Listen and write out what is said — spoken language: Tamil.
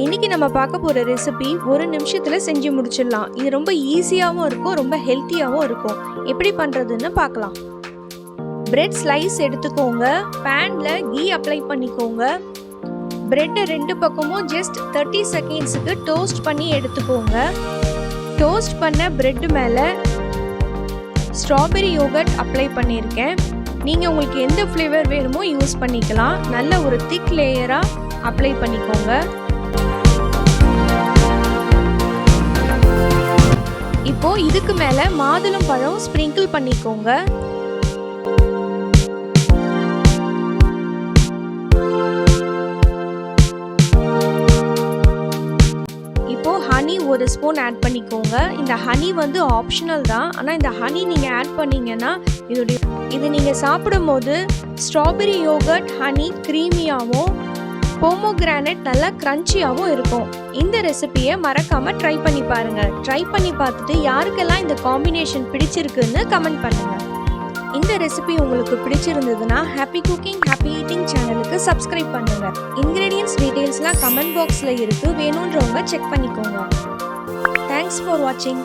இன்னைக்கு நம்ம பார்க்க போற ரெசிபி ஒரு நிமிஷத்துல செஞ்சு முடிச்சிடலாம். இது ரொம்ப ஈஸியாகவும் இருக்கும், ரொம்ப ஹெல்த்தியாகவும் இருக்கும். எப்படி பண்றதுன்னு பார்க்கலாம். பிரெட் ஸ்லைஸ் எடுத்துக்கோங்க. பேன்ல கீ அப்ளை பண்ணிக்கோங்க. பிரெட்டை ரெண்டு பக்கமும் ஜஸ்ட் 30 செகண்ட்ஸுக்கு டோஸ்ட் பண்ணி எடுத்துக்கோங்க. டோஸ்ட் பண்ண பிரெட் மேலே ஸ்ட்ராபெரி யோகர்ட் அப்ளை பண்ணியிருக்கேன். நீங்கள் உங்களுக்கு எந்த ஃப்ளேவர் வேணுமோ யூஸ் பண்ணிக்கலாம். நல்ல ஒரு திக் லேயராக அப்ளை பண்ணிக்கோங்க. இப்போ இதுக்கு மேலே மாதுளம் பழம் ஸ்ப்ரிங்கிள் பண்ணிக்கோங்க. இப்போ ஹனி ஒரு ஸ்பூன் ஆட் பண்ணிக்கோங்க. இந்த ஹனி வந்து ஆப்ஷனல் தான், ஆனால் இந்த ஹனி நீங்கள் ஆட் பண்ணீங்கன்னா இது நீங்கள் சாப்பிடும் போது ஸ்ட்ராபெரி யோகர்ட் ஹனி க்ரீமியாகவும் போமோகிரானட் நல்லா க்ரன்ச்சியாகவும் இருக்கும். இந்த ரெசிபியை மறக்காமல் ட்ரை பண்ணி பாருங்கள். ட்ரை பண்ணி பார்த்துட்டு யாருக்கெல்லாம் இந்த காம்பினேஷன் பிடிச்சிருக்குன்னு கமெண்ட் பண்ணுங்கள். இந்த ரெசிபி உங்களுக்கு பிடிச்சிருந்ததுன்னா ஹாப்பி குக்கிங் ஹாப்பி ஈட்டிங் சேனலுக்கு சப்ஸ்கிரைப் பண்ணுங்கள். இன்க்ரீடியன்ட்ஸ் டீட்டெயில்ஸ்லாம் கமெண்ட் பாக்ஸில் இருக்குது, வேணுன்றவங்க செக் பண்ணிக்கோங்க. தேங்க்ஸ் ஃபார் வாட்சிங்.